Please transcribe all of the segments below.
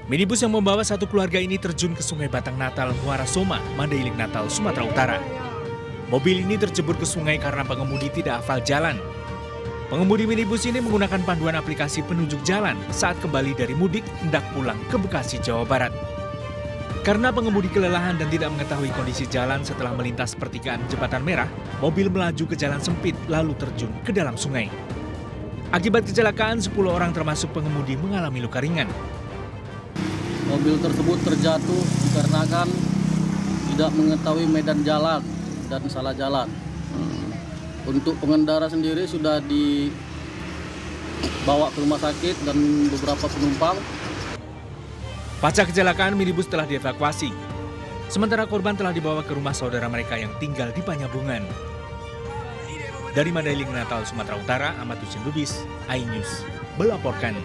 Minibus yang membawa satu keluarga ini terjun ke Sungai Batang Natal, Muara Soma, Mandailing Natal, Sumatera Utara. Mobil ini terjebur ke sungai karena pengemudi tidak hafal jalan. Pengemudi minibus ini menggunakan panduan aplikasi penunjuk jalan saat kembali dari mudik hendak pulang ke Bekasi, Jawa Barat. Karena pengemudi kelelahan dan tidak mengetahui kondisi jalan setelah melintas pertigaan jembatan merah, mobil melaju ke jalan sempit lalu terjun ke dalam sungai. Akibat kecelakaan, 10 orang termasuk pengemudi mengalami luka ringan. Mobil tersebut terjatuh dikarenakan tidak mengetahui medan jalan dan salah jalan. Untuk pengendara sendiri sudah dibawa ke rumah sakit dan beberapa penumpang. Pasca kecelakaan, minibus telah dievakuasi. Sementara korban telah dibawa ke rumah saudara mereka yang tinggal di Panyabungan. Dari Mandailing Natal, Sumatera Utara, Ahmad Husin Lubis, iNews melaporkan.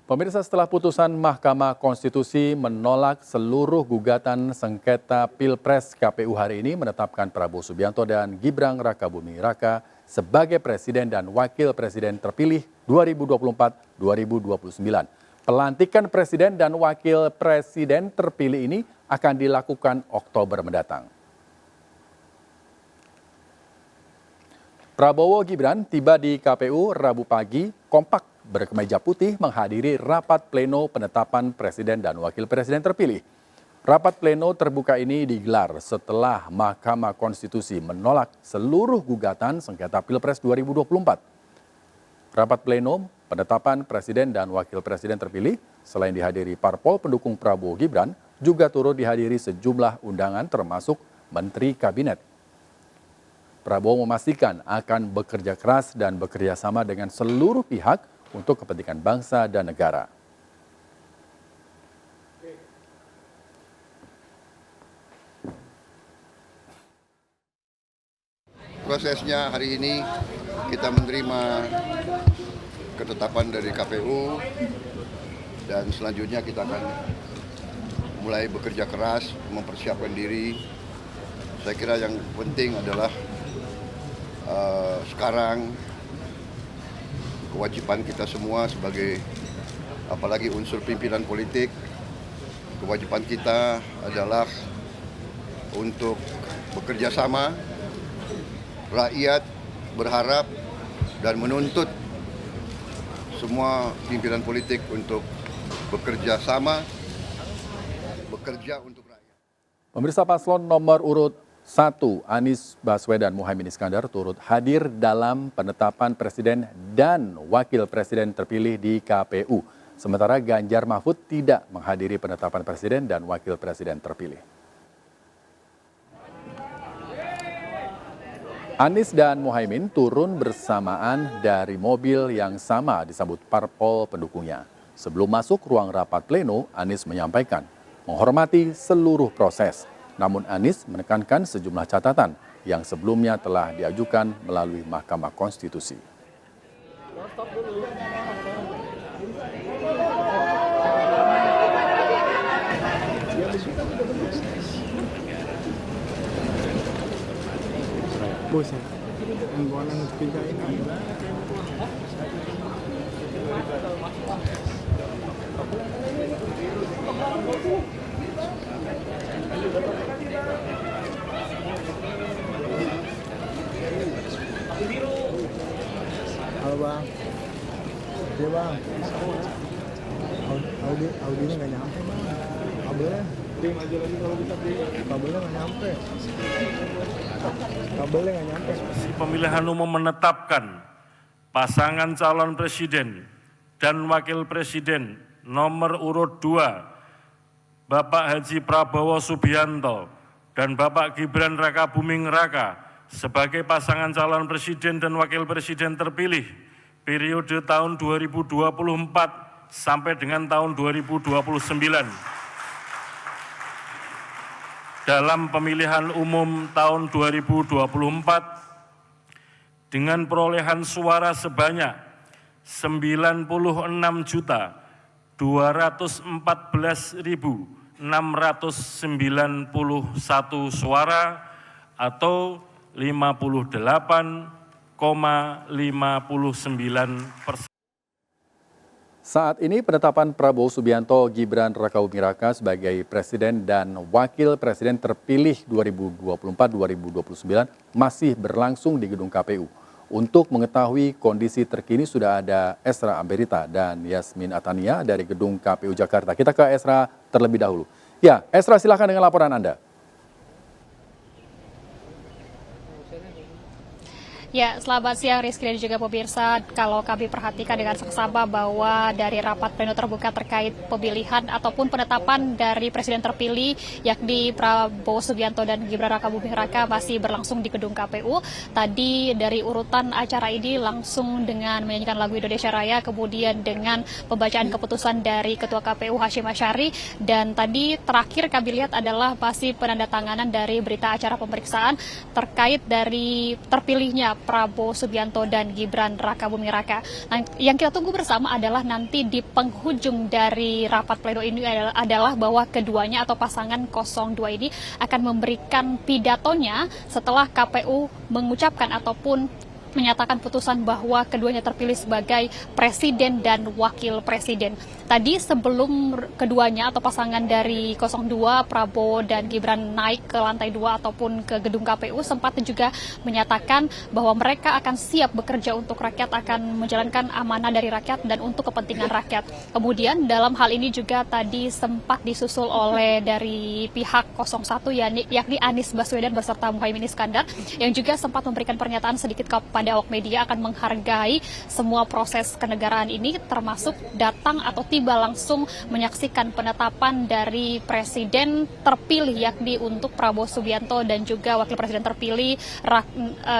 Pemirsa, setelah putusan Mahkamah Konstitusi menolak seluruh gugatan sengketa Pilpres, KPU hari ini menetapkan Prabowo Subianto dan Gibran Rakabuming Raka sebagai Presiden dan Wakil Presiden terpilih 2024-2029. Pelantikan Presiden dan Wakil Presiden terpilih ini akan dilakukan Oktober mendatang. Prabowo Gibran tiba di KPU Rabu pagi kompak berkemeja putih menghadiri rapat pleno penetapan Presiden dan Wakil Presiden terpilih. Rapat pleno terbuka ini digelar setelah Mahkamah Konstitusi menolak seluruh gugatan sengketa Pilpres 2024. Rapat pleno penetapan Presiden dan Wakil Presiden terpilih selain dihadiri parpol pendukung Prabowo Gibran, juga turut dihadiri sejumlah undangan termasuk Menteri Kabinet. Prabowo memastikan akan bekerja keras dan bekerja sama dengan seluruh pihak untuk kepentingan bangsa dan negara. Prosesnya hari ini kita menerima ketetapan dari KPU dan selanjutnya kita akan mulai bekerja keras mempersiapkan diri. Saya kira yang penting adalah sekarang kewajiban kita semua sebagai apalagi unsur pimpinan politik, kewajiban kita adalah untuk bekerja sama. Rakyat berharap dan menuntut semua pimpinan politik untuk bekerja sama, bekerja untuk rakyat. Pemirsa, paslon nomor urut 1, Anies Baswedan Muhaimin Iskandar turut hadir dalam penetapan Presiden dan Wakil Presiden terpilih di KPU. Sementara Ganjar Mahfud tidak menghadiri penetapan Presiden dan Wakil Presiden terpilih. Anies dan Muhaimin turun bersamaan dari mobil yang sama disambut parpol pendukungnya. Sebelum masuk ruang rapat pleno, Anies menyampaikan menghormati seluruh proses. Namun Anies menekankan sejumlah catatan yang sebelumnya telah diajukan melalui Mahkamah Konstitusi. Halo bang, iya bang, Audinya nggak nyampe bang, kabelnya nggak nyampe, Pemilihan umum menetapkan pasangan calon presiden dan wakil presiden nomor urut 2, Bapak Haji Prabowo Subianto dan Bapak Gibran Rakabuming Raka sebagai pasangan calon presiden dan wakil presiden terpilih periode tahun 2024 sampai dengan tahun 2029 dalam pemilihan umum tahun 2024 dengan perolehan suara sebanyak 96.214.691 suara atau 58,59%. Saat ini penetapan Prabowo Subianto Gibran Rakabuming Raka sebagai Presiden dan Wakil Presiden terpilih 2024-2029 masih berlangsung di gedung KPU. Untuk mengetahui kondisi terkini sudah ada Esra Amberita dan Yasmin Atania dari gedung KPU Jakarta. Kita ke Esra terlebih dahulu. Ya, Esra silakan dengan laporan Anda. Ya, selamat siang Rizky dan juga pemirsa. Kalau kami perhatikan dengan seksama bahwa dari rapat pleno terbuka terkait pemilihan ataupun penetapan dari Presiden terpilih yakni Prabowo Subianto dan Gibran Rakabuming Raka masih berlangsung di gedung KPU. Tadi dari urutan acara ini langsung dengan menyanyikan lagu Indonesia Raya, kemudian dengan pembacaan keputusan dari Ketua KPU Hashim Asyari, dan tadi terakhir kami lihat adalah masih penandatanganan dari berita acara pemeriksaan terkait dari terpilihnya Prabowo Subianto dan Gibran Rakabuming Raka. Nah, yang kita tunggu bersama adalah nanti di penghujung dari rapat pleno ini adalah bahwa keduanya atau pasangan 02 ini akan memberikan pidatonya setelah KPU mengucapkan ataupun menyatakan putusan bahwa keduanya terpilih sebagai presiden dan wakil presiden. Tadi sebelum keduanya atau pasangan dari 02 Prabowo dan Gibran naik ke lantai 2 ataupun ke gedung KPU sempat juga menyatakan bahwa mereka akan siap bekerja untuk rakyat, akan menjalankan amanah dari rakyat dan untuk kepentingan rakyat. Kemudian dalam hal ini juga tadi sempat disusul oleh dari pihak 01 yakni Anies Baswedan beserta Muhaimin Iskandar yang juga sempat memberikan pernyataan sedikit kepada awak media akan menghargai semua proses kenegaraan ini, termasuk datang atau tiba langsung menyaksikan penetapan dari presiden terpilih yakni untuk Prabowo Subianto dan juga wakil presiden terpilih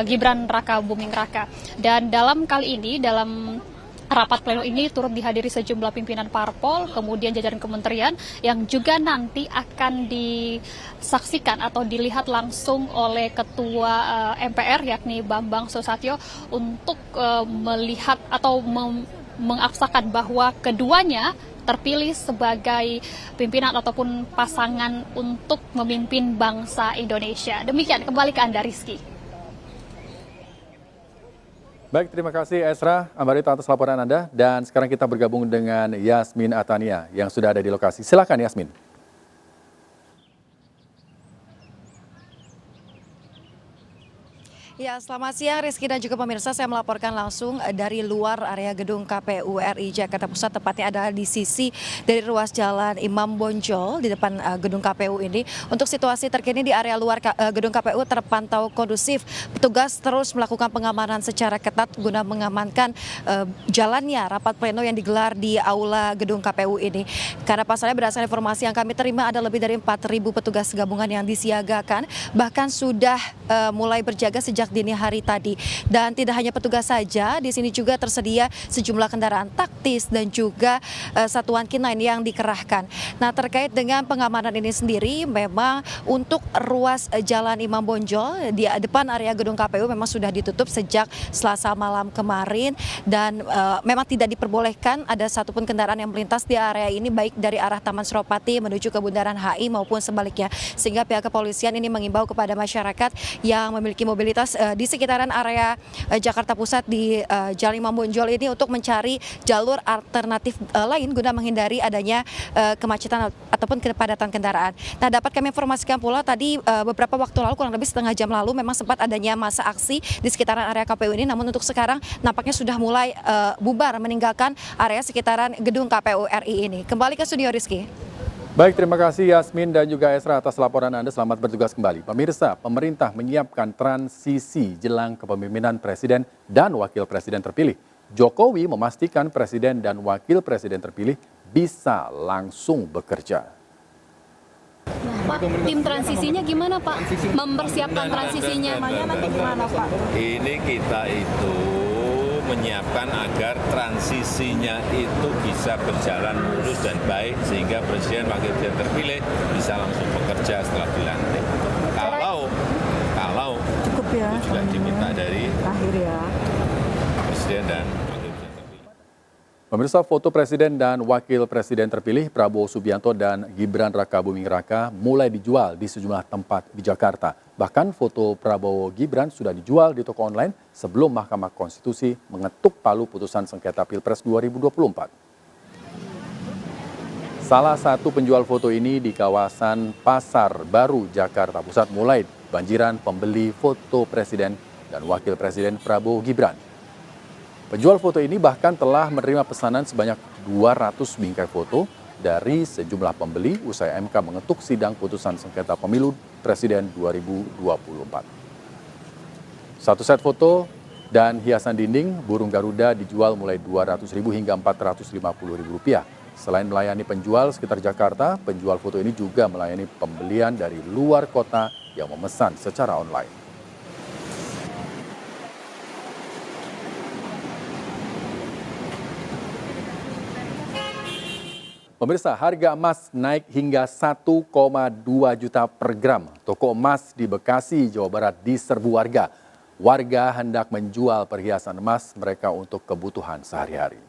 Gibran Rakabuming Raka. Dan dalam kali ini, dalam rapat pleno ini turut dihadiri sejumlah pimpinan parpol, kemudian jajaran kementerian yang juga nanti akan disaksikan atau dilihat langsung oleh Ketua MPR yakni Bambang Susatyo untuk melihat atau mengabsakan bahwa keduanya terpilih sebagai pimpinan ataupun pasangan untuk memimpin bangsa Indonesia. Demikian, kembali ke Anda Rizky. Baik, terima kasih Esra Ambarita atas laporan Anda. Dan sekarang kita bergabung dengan Yasmin Atania yang sudah ada di lokasi. Silakan Yasmin. Ya, selamat siang Rizky dan juga pemirsa. Saya melaporkan langsung dari luar area gedung KPU RI Jakarta Pusat, tepatnya adalah di sisi dari ruas jalan Imam Bonjol di depan gedung KPU ini. Untuk situasi terkini di area luar gedung KPU terpantau kondusif. Petugas terus melakukan pengamanan secara ketat guna mengamankan jalannya rapat pleno yang digelar di aula gedung KPU ini. Karena pasalnya berdasarkan informasi yang kami terima ada lebih dari 4.000 petugas gabungan yang disiagakan, bahkan sudah mulai berjaga sejak dini hari tadi. Dan tidak hanya petugas saja, di sini juga tersedia sejumlah kendaraan taktis dan juga satuan K9 yang dikerahkan. Nah, terkait dengan pengamanan ini sendiri, memang untuk ruas jalan Imam Bonjol di depan area gedung KPU memang sudah ditutup sejak Selasa malam kemarin, dan memang tidak diperbolehkan ada satupun kendaraan yang melintas di area ini, baik dari arah Taman Suropati menuju ke Bundaran HI maupun sebaliknya. Sehingga pihak kepolisian ini mengimbau kepada masyarakat yang memiliki mobilitas di sekitaran area Jakarta Pusat di Jalan Imam Bonjol ini untuk mencari jalur alternatif lain guna menghindari adanya kemacetan ataupun kepadatan kendaraan. Nah, dapat kami informasikan pula tadi beberapa waktu lalu, kurang lebih setengah jam lalu, memang sempat adanya masa aksi di sekitaran area KPU ini, namun untuk sekarang nampaknya sudah mulai bubar meninggalkan area sekitaran gedung KPU RI ini. Kembali ke studio Rizky. Baik, terima kasih Yasmin dan juga Esra atas laporan Anda. Selamat bertugas kembali. Pemirsa, pemerintah menyiapkan transisi jelang kepemimpinan Presiden dan Wakil Presiden terpilih. Jokowi memastikan Presiden dan Wakil Presiden terpilih bisa langsung bekerja. Pak, tim transisinya gimana Pak? Mempersiapkan transisinya nanti gimana Pak? Ini kita itu menyiapkan agar transisinya itu bisa berjalan mulus dan baik sehingga Presiden Wakil Presiden terpilih bisa langsung bekerja setelah dilantik. Kalau cukup ya, itu juga diminta dari Presiden dan Wakil Presiden terpilih. Pemirsa, foto Presiden dan Wakil Presiden terpilih Prabowo Subianto dan Gibran Rakabuming Raka mulai dijual di sejumlah tempat di Jakarta. Bahkan foto Prabowo Gibran sudah dijual di toko online sebelum Mahkamah Konstitusi mengetuk palu putusan sengketa Pilpres 2024. Salah satu penjual foto ini di kawasan Pasar Baru, Jakarta Pusat mulai banjiran pembeli foto Presiden dan Wakil Presiden Prabowo Gibran. Penjual foto ini bahkan telah menerima pesanan sebanyak 200 bingkai foto dari sejumlah pembeli usai MK mengetuk sidang putusan sengketa pemilu Presiden 2024. Satu set foto dan hiasan dinding burung Garuda dijual mulai Rp200.000 hingga Rp450.000. Selain melayani penjual sekitar Jakarta, penjual foto ini juga melayani pembelian dari luar kota yang memesan secara online. Pemirsa, harga emas naik hingga 1,2 juta per gram. Toko emas di Bekasi, Jawa Barat diserbu warga. Warga hendak menjual perhiasan emas mereka untuk kebutuhan sehari-hari.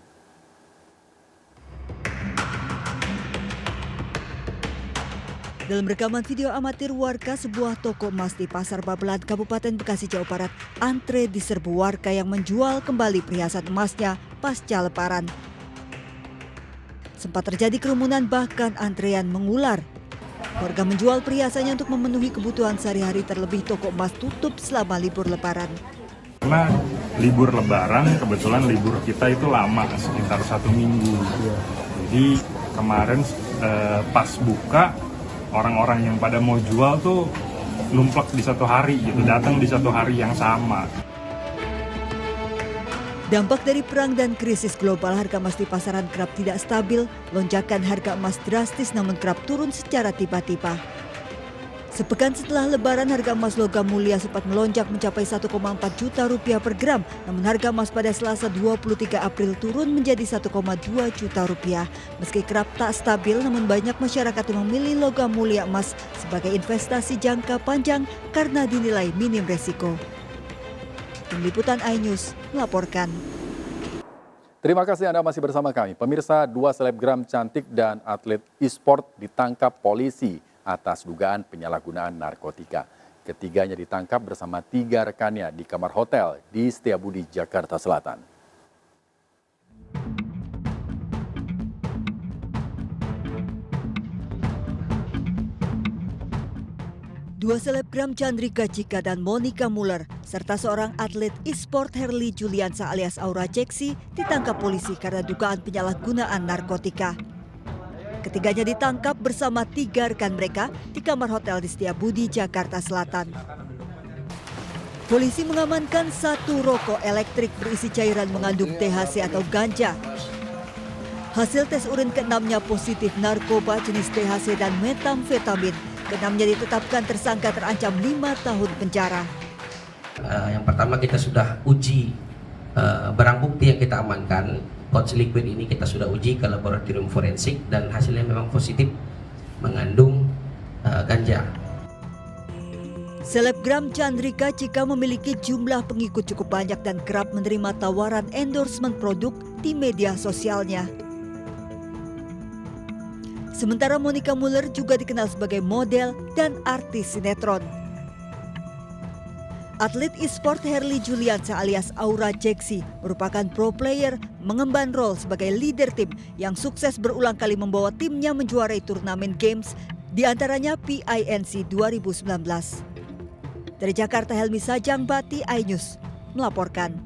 Dalam rekaman video amatir warga sebuah toko emas di Pasar Babelan, Kabupaten Bekasi, Jawa Barat, antre diserbu warga yang menjual kembali perhiasan emasnya pasca Lebaran. Sempat terjadi kerumunan bahkan antrean mengular. Warga menjual perhiasannya untuk memenuhi kebutuhan sehari-hari, terlebih toko emas tutup selama libur Lebaran. Karena libur Lebaran, kebetulan libur kita itu lama, sekitar 1 minggu. Jadi kemarin pas buka, orang-orang yang pada mau jual tuh numplek di satu hari gitu, datang di satu hari yang sama. Dampak dari perang dan krisis global, harga emas di pasaran kerap tidak stabil. Lonjakan harga emas drastis namun kerap turun secara tiba-tiba. Sepekan setelah Lebaran, harga emas logam mulia sempat melonjak mencapai 1,4 juta rupiah per gram. Namun harga emas pada Selasa 23 April turun menjadi 1,2 juta rupiah. Meski kerap tak stabil, namun banyak masyarakat yang memilih logam mulia emas sebagai investasi jangka panjang karena dinilai minim resiko. Tim Liputan iNews melaporkan. Terima kasih Anda masih bersama kami. Pemirsa, 2 selebgram cantik dan atlet e-sport ditangkap polisi atas dugaan penyalahgunaan narkotika. Ketiganya ditangkap bersama 3 rekannya di kamar hotel di Setiabudi, Jakarta Selatan. Dua selebgram Chandrika Cika dan Monica Muller serta seorang atlet e-sport Herli Juliansa alias Aura Jeksi ditangkap polisi karena dugaan penyalahgunaan narkotika. Ketiganya ditangkap bersama 3 rekan mereka di kamar hotel di Setiabudi, Jakarta Selatan. Polisi mengamankan 1 rokok elektrik berisi cairan mengandung THC atau ganja. Hasil tes urin ke-6-nya positif narkoba jenis THC dan metamfetamin. Ke-6-nya ditetapkan tersangka terancam 5 tahun penjara. Yang pertama kita sudah uji barang bukti yang kita amankan. Pouch liquid ini kita sudah uji ke laboratorium forensik dan hasilnya memang positif mengandung ganja. Selebgram Chandrika Cika memiliki jumlah pengikut cukup banyak dan kerap menerima tawaran endorsement produk di media sosialnya. Sementara Monica Muller juga dikenal sebagai model dan artis sinetron. Atlet e-sport Herli Juliansa alias Aura Jeksi merupakan pro player mengemban role sebagai leader tim yang sukses berulang kali membawa timnya menjuarai turnamen games, diantaranya PINC 2019. Dari Jakarta, Helmi Sajangbati, iNews melaporkan.